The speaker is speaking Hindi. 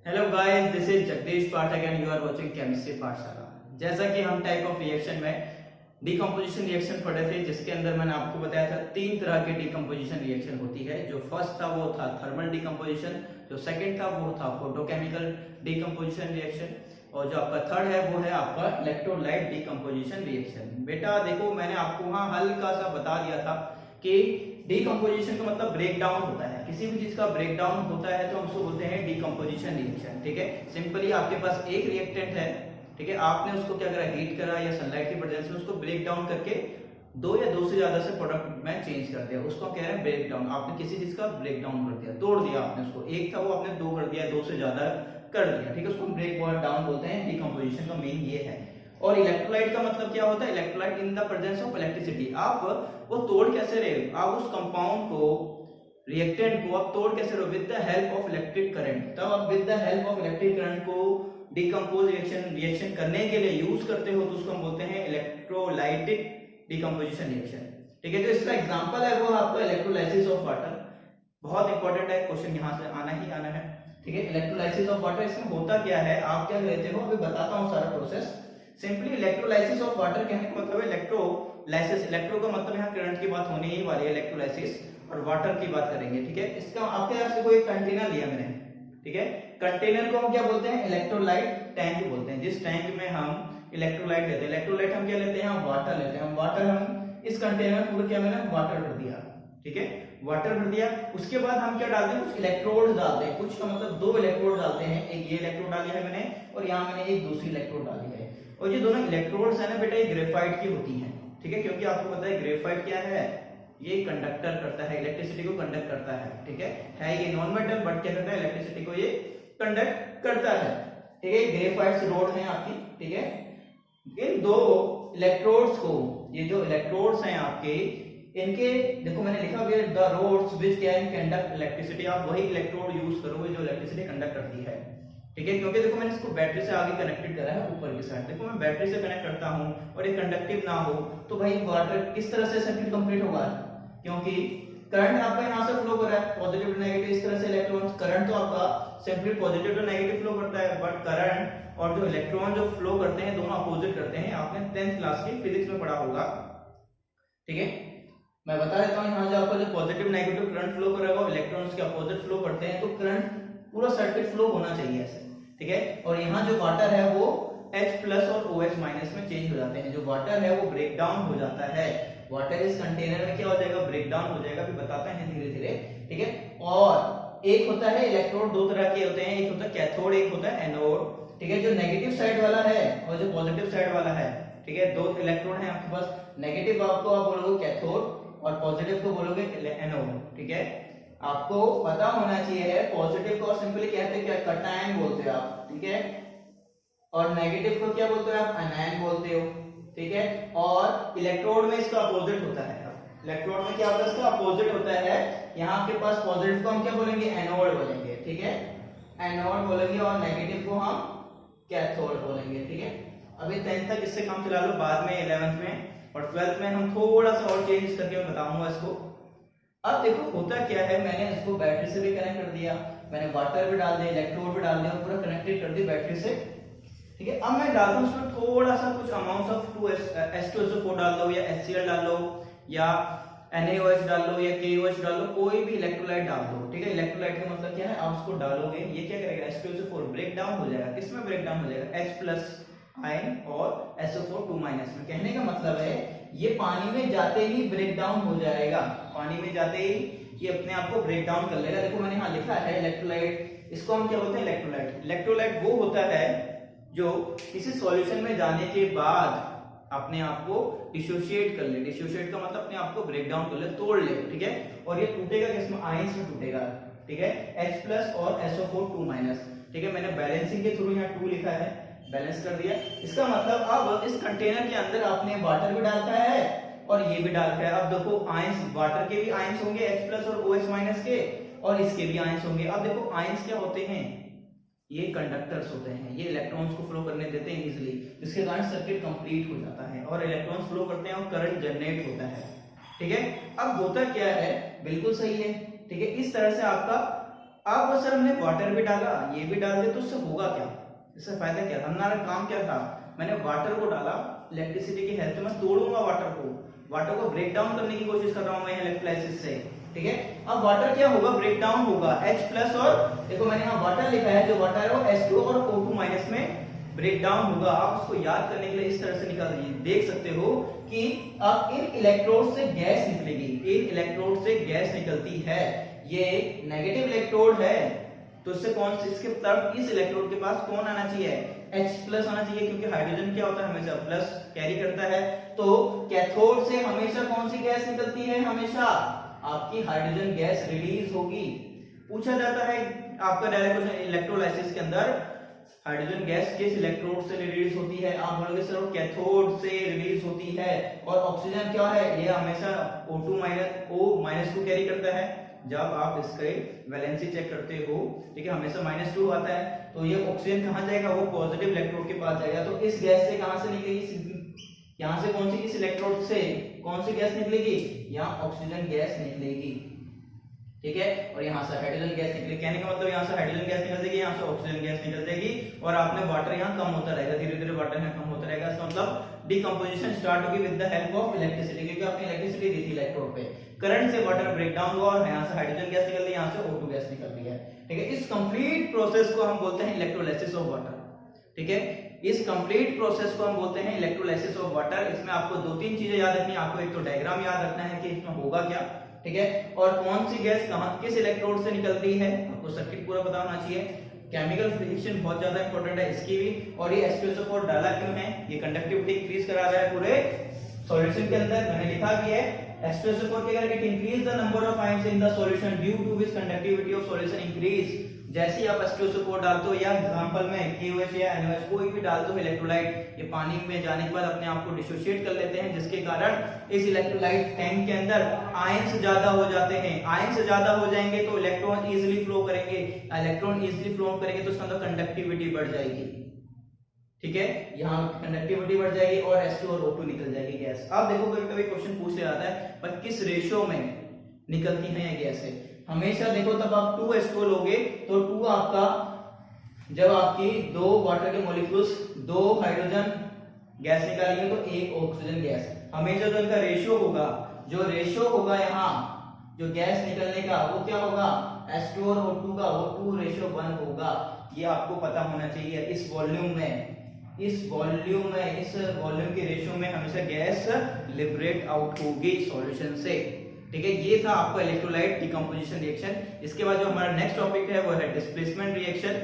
Hello guys, this is Jagdish Pathak and you are watching chemistry Pathshala. जैसा कि हम टाइप ऑफ रिएक्शन में डिकम्पोजिशन रिएक्शन पढ़े थे, जिसके अंदर मैंने आपको बताया था तीन तरह के डिकम्पोजिशन रिएक्शन होती है। जो फर्स्ट था वो था थर्मल डिकम्पोजिशन, जो सेकंड था वो था फोटोकेमिकल डिकम्पोजिशन रिएक्शन, और जो आपका थर्ड है वो है आपका इलेक्ट्रोलाइट डिकम्पोजिशन रिएक्शन। बेटा देखो, मैंने आपको वहां हल्का सा बता दिया था कि डिकम्पोजिशन का मतलब ब्रेक डाउन होता है। किसी भी चीज का ब्रेक डाउन होता है तो हम उसको बोलते हैं डिकम्पोजिशन रिएक्शन। ठीक है, सिंपली आपके पास एक रिएक्टेंट है, ठीक है, आपने उसको क्या करा, हीट करा या सनलाइट की प्रेजेंस में उसको ब्रेक डाउन करके दो या दो से ज्यादा से प्रोडक्ट में चेंज कर दिया, उसको कह रहे हैं ब्रेक डाउन। आपने किसी चीज का ब्रेक डाउन कर दिया, तोड़ दिया आपने उसको, एक था वो आपने दो कर दिया, दो से ज्यादा कर दिया, ठीक है, उसको ब्रेक डाउन बोलते हैं। डिकम्पोजिशन का मेन ये है। और इलेक्ट्रोलाइट का मतलब क्या होता है? Electrolyte in the presence of electricity. आप वो तोड़ कैसे रहे, आप उस कंपाउंड को, रिएक्टेंट को आप तोड़ कैसे रहे? With the help of electric current. तब आप with the help of electric current को डिकम्पोज रिएक्शन करने के लिए यूज करते हो, तो उसको हम बोलते हैं इलेक्ट्रोलाइटिक डिकम्पोजिशन रिएक्शन। ठीक है, जो इसका एग्जांपल है वो आपका इलेक्ट्रोलाइसिस ऑफ वाटर। बहुत इंपॉर्टेंट है, क्वेश्चन यहाँ से आना ही आना है। ठीक है, इलेक्ट्रोलाइसिस ऑफ वाटर, इसमें होता क्या है, आप क्या लेते हो, अभी बताता हूँ सारा process. Simply electrolysis of water कहने का मतलब है इलेक्ट्रोलाइसिस। इलेक्ट्रो का मतलब यहाँ करंट की बात होने ही वाली है, इलेक्ट्रोलाइसिस, और वाटर की बात करेंगे। ठीक है, इसका आपके यहाँ से कोई कंटेनर लिया मैंने, ठीक है, कंटेनर को हम क्या बोलते हैं? इलेक्ट्रोलाइट टैंक बोलते हैं। जिस टैंक में हम इलेक्ट्रोलाइट लेते हैं, इलेक्ट्रोलाइट हम क्या लेते हैं? हम वाटर लेते हैं। हम वाटर, हम इस कंटेनर को क्या मैंने वाटर भर दिया, ठीक है, वाटर भर दिया। उसके बाद हम क्या डालते हैं? कुछ इलेक्ट्रोड डालते हैं। कुछ का मतलब दो इलेक्ट्रोड डालते हैं, एक ये इलेक्ट्रोड डाली है मैंने, और यहाँ मैंने एक दूसरी इलेक्ट्रोड डाली है। और ये दोनों इलेक्ट्रोड्स है ना बेटा, ये ग्रेफाइट की होती हैं। ठीक है, क्योंकि आपको पता है ग्रेफाइट क्या है, ये कंडक्टर करता है, इलेक्ट्रिसिटी को कंडक्ट करता है। ठीक है ये नॉन मेटल, बट क्या करता है? इलेक्ट्रिसिटी को ये कंडक्ट करता है। ठीक है, ग्रेफाइट रोड है आपकी। ठीक है, इन दो इलेक्ट्रोड्स को, ये जो इलेक्ट्रोड्स हैं आपके, इनके देखो मैंने लिखा हुआ है the rods which can conduct electricity. आप वही इलेक्ट्रोड यूज करोगे जो इलेक्ट्रिसिटी कंडक्ट करती है। ठीक है, क्योंकि देखो मैंने इसको बैटरी से आगे कनेक्टेड करा है, ऊपर की साइड। देखो मैं बैटरी से कनेक्ट करता हूं और ये कंडक्टिव ना हो तो भाई वाटर किस तरह से सर्किट कंप्लीट होगा? क्योंकि करंट आपका यहां से फ्लो कर रहा है, पॉजिटिव टू नेगेटिव, इस तरह से इलेक्ट्रॉन्स, करंट तो आपका simply positive to negative flow करता है, बट करंट और जो इलेक्ट्रॉन जो फ्लो करते हैं दोनों अपोजिट करते हैं। आपने 10th क्लास की फिजिक्स में पढ़ा होगा। ठीक है, मैं बता देता हूं, यहाँ जो आपका जो पॉजिटिव नेगेटिव करंट फ्लो करेगा, इलेक्ट्रॉन्स के अपोजिट फ्लो करते हैं, तो करंट पूरा सर्किट फ्लो होना चाहिए ऐसे। ठीक है, और यहाँ जो वाटर है वो H प्लस और OH माइनस में चेंज हो जाते हैं। जो वाटर है वो ब्रेक डाउन हो जाता है। वाटर इस कंटेनर में क्या हो जाएगा? ब्रेक डाउन हो जाएगा, अभी बताते हैं धीरे धीरे। ठीक है, और एक होता है इलेक्ट्रोड, दो तरह के होते हैं, एक होता है कैथोड, एक होता है एनोड। ठीक है, जो नेगेटिव साइड वाला है और जो पॉजिटिव साइड वाला है, ठीक है, दो इलेक्ट्रोड है आपके पास। नेगेटिव आपको आप बोलोगे कैथोड और पॉजिटिव को बोलोगे एनोड। ठीक है, आपको पता होना चाहिए, पॉजिटिव को सिंपली कहते हैं क्या? कैटायन बोलते हैं आप। ठीक है, और नेगेटिव को क्या बोलते हो आप? आनायन बोलते हो। ठीक है, और इलेक्ट्रोड में इसका अपोजिट होता है। इलेक्ट्रोड में क्या होता है? इसका अपोजिट होता है। यहाँ आपके पास पॉजिटिव को हम क्या बोलेंगे? एनोड बोलेंगे। ठीक है, एनोड बोलेंगे, और नेगेटिव को हम कैथोड बोलेंगे। ठीक है, अभी 10th तक इससे काम चला लो, बाद में 11th में और 12th में हम थोड़ा सा और चेंज करके मैं बताऊंगा इसको। अब देखो होता क्या है, मैंने इसको बैटरी से भी कनेक्ट कर दिया, मैंने वाटर भी डाल दिया, इलेक्ट्रोड भी डाल दिया, पूरा कनेक्टेड कर दिया बैटरी से। ठीक है, अब मैं डालता हूँ उसमें थोड़ा सा कुछ अमाउंट ऑफ H2SO4 डाल लो, या HCl डाल लो, या NaOH डाल लो, या KOH डाल लो, कोई भी इलेक्ट्रोलाइट डाल दो। ठीक है, इलेक्ट्रोलाइट का मतलब क्या है? आप उसको डालोगे, ये क्या करेगा? H2SO4 ब्रेक डाउन हो जाएगा। किसमें ब्रेक डाउन हो जाएगा? H प्लस आयन और SO4 2 माइनस में। कहने का मतलब है ये पानी में जाते ही ब्रेक डाउन हो जाएगा। पानी में जाते ही ये अपने आप को ब्रेक डाउन कर लेगा। देखो मैंने यहाँ लिखा है इलेक्ट्रोलाइट, इसको हम क्या बोलते हैं? इलेक्ट्रोलाइट। इलेक्ट्रोलाइट वो होता है जो किसी सॉल्यूशन में जाने के बाद अपने आप को डिसोशिएट कर ले। डिसोशिएट का मतलब अपने आप को ब्रेक डाउन कर ले, तोड़ ले। ठीक है, और ये टूटेगा किसमें? आयंस में टूटेगा। ठीक है, H प्लस और SO4 2 माइनस। ठीक है, मैंने बैलेंसिंग के थ्रू यहाँ 2 लिखा है, बैलेंस कर दिया। इसका मतलब अब इस कंटेनर के अंदर आपने वाटर भी डाल रखा है और ये भी डाल रखा है। अब देखो आयंस, वाटर के भी आयंस होंगे H प्लस और OH माइनस के, और इसके भी आयंस होंगे। अब देखो आयंस क्या होते हैं? ये कंडक्टर्स होते हैं, ये इलेक्ट्रॉन्स को फ्लो करने देते हैं इजीली, जिसके कारण सर्किट कंप्लीट हो जाता है और इलेक्ट्रॉन्स फ्लो करते हैं और करंट जनरेट होता है। ठीक है, अब होता क्या है? बिल्कुल सही है। ठीक है, इस तरह से आपका अब सर हमने वाटर भी डाला, ये भी डाल दिया, तो उससे होगा क्या, इससे फायदा क्या था? हमारा काम क्या था, मैंने वाटर को डाला, इलेक्ट्रिसिटी की हेल्प से मैं तोड़ूंगा वाटर को ब्रेक डाउन करने की कोशिश कर रहा हूं मैं इलेक्ट्रोलाइसिस से, ठीक है। अब वाटर क्या होगा, ब्रेक डाउन होगा, H+ और देखो मैंने यहाँ वाटर लिखा है, जो वाटर है वो H2 और O2- में ब्रेक डाउन होगा। आप उसको याद करने के लिए इस तरह से निकाल दीजिए, देख सकते हो कि अब इन इलेक्ट्रोड से गैस निकलेगी, इन इलेक्ट्रोड से गैस निकलती है, ये नेगेटिव इलेक्ट्रोड है, तो इससे कौन सी, इसके तरफ इस इलेक्ट्रोड के पास कौन आना चाहिए, H+ आना चाहिए, क्योंकि हाइड्रोजन क्या होता है, हमेशा प्लस कैरी करता है। तो कैथोड से हमेशा कौन सी गैस निकलती है, हमेशा आपकी हाइड्रोजन गैस रिलीज होगी। पूछा जाता है आपका डायरेक्ट क्वेश्चन, इलेक्ट्रोलाइसिस के अंदर हाइड्रोजन गैस किस इलेक्ट्रोड से रिलीज होती है, आप बोलोगे सर कैथोड से रिलीज होती है। और ऑक्सीजन क्या है, ये हमेशा O2 कैरी करता है। जब आप इसके वैलेंसी चेक करते हो, ठीक है, हमेशा -2 आता है, तो ये ऑक्सीजन कहां जाएगा, वो पॉजिटिव इलेक्ट्रोड के पास जाएगा। तो इस गैस से कहां से निकलेगी, यहां से कौन सी, इस इलेक्ट्रोड से कौन सी गैस निकलेगी, यहाँ ऑक्सीजन गैस निकलेगी, ठीक है। और यहाँ से हाइड्रोजन गैस निकलेगी, कहने का मतलब यहाँ से हाइड्रोजन गैस निकल जाएगी, यहाँ से ऑक्सीजन गैस निकल जाएगी, और आपने वाटर यहाँ कम होता रहेगा, धीरे धीरे वाटर यहाँ कम होता रहेगा। इसका मतलब डिकम्पोजिशन स्टार्ट होगी with the help of electricity, क्योंकि आपने इलेक्ट्रिसिटी दी थी इलेक्ट्रोड पे, करंट से वाटर ब्रेक डाउन हुआ और यहाँ से हाइड्रोजन गैस निकल रही है, यहाँ से O2 गैस निकल रही है, ठीक है। इस कंप्लीट प्रोसेस को हम बोलते हैं इलेक्ट्रोलाइसिस ऑफ वाटर, ठीक है। इस कंप्लीट प्रोसेस को हम बोलते हैं इलेक्ट्रोलाइसिस ऑफ वाटर। इसमें आपको 2-3 चीजें याद रखनी है, आपको एक तो डायग्राम याद रखना है कि इसमें होगा क्या, ठीक है, और कौन सी गैस कहां किस इलेक्ट्रोड से निकलती है, आपको सर्किट पूरा पता होना चाहिए। केमिकल रिएक्शन बहुत ज्यादा इंपॉर्टेंट है इसकी भी। और ये H2SO4 डाला क्यों है, ये कंडक्टिविटी इंक्रीज करा रहा है पूरे सॉल्यूशन के अंदर, मैंने लिखा भी है H2SO4 के करके increase the number of ions in the solution due to which conductivity of solution increase. जैसे ही आप H2SO4 डालते हो, या एग्जांपल में KOH या NOH कोई भी डालते हो इलेक्ट्रोलाइट, ये पानी में जाने के बाद अपने आप को डिसोसिएट कर लेते हैं, जिसके कारण इस इलेक्ट्रोलाइट टैंक के अंदर आयंस ज्यादा हो जाते हैं। आयंस ज्यादा हो जाएंगे तो इलेक्ट्रॉन इजीली फ्लो करेंगे, इलेक्ट्रॉन इजीली फ्लो करेंगे तो उसके अंदर कंडक्टिविटी बढ़ जाएगी, ठीक है, यहाँ कंडक्टिविटी बढ़ जाएगी और H2 और O2 निकल जाएगी गैस। अब देखो कभी कभी क्वेश्चन पूछ लिया जाता है पर किस रेशियो में निकलती है ये गैसें, हमेशा देखो तब आप 2H2 लोगे तो 2 आपका, जब आपकी 2 वाटर के मॉलिक्यूल्स 2 हाइड्रोजन गैस निकालेंगे तो 1 ऑक्सीजन गैस, हमेशा जो इनका रेशियो होगा, जो रेशियो होगा यहाँ जो गैस निकलने का वो क्या होगा, H2 और O2 का O2:1 होगा। ये आपको पता होना चाहिए। इस वॉल्यूम के रेशियो में हमेशा गैस लिबरेट आउट होगी सॉल्यूशन से, ठीक है। ये था आपका इलेक्ट्रोलाइट डिकम्पोजिशन रिएक्शन। इसके बाद जो हमारा नेक्स्ट टॉपिक है वो है डिस्प्लेसमेंट रिएक्शन।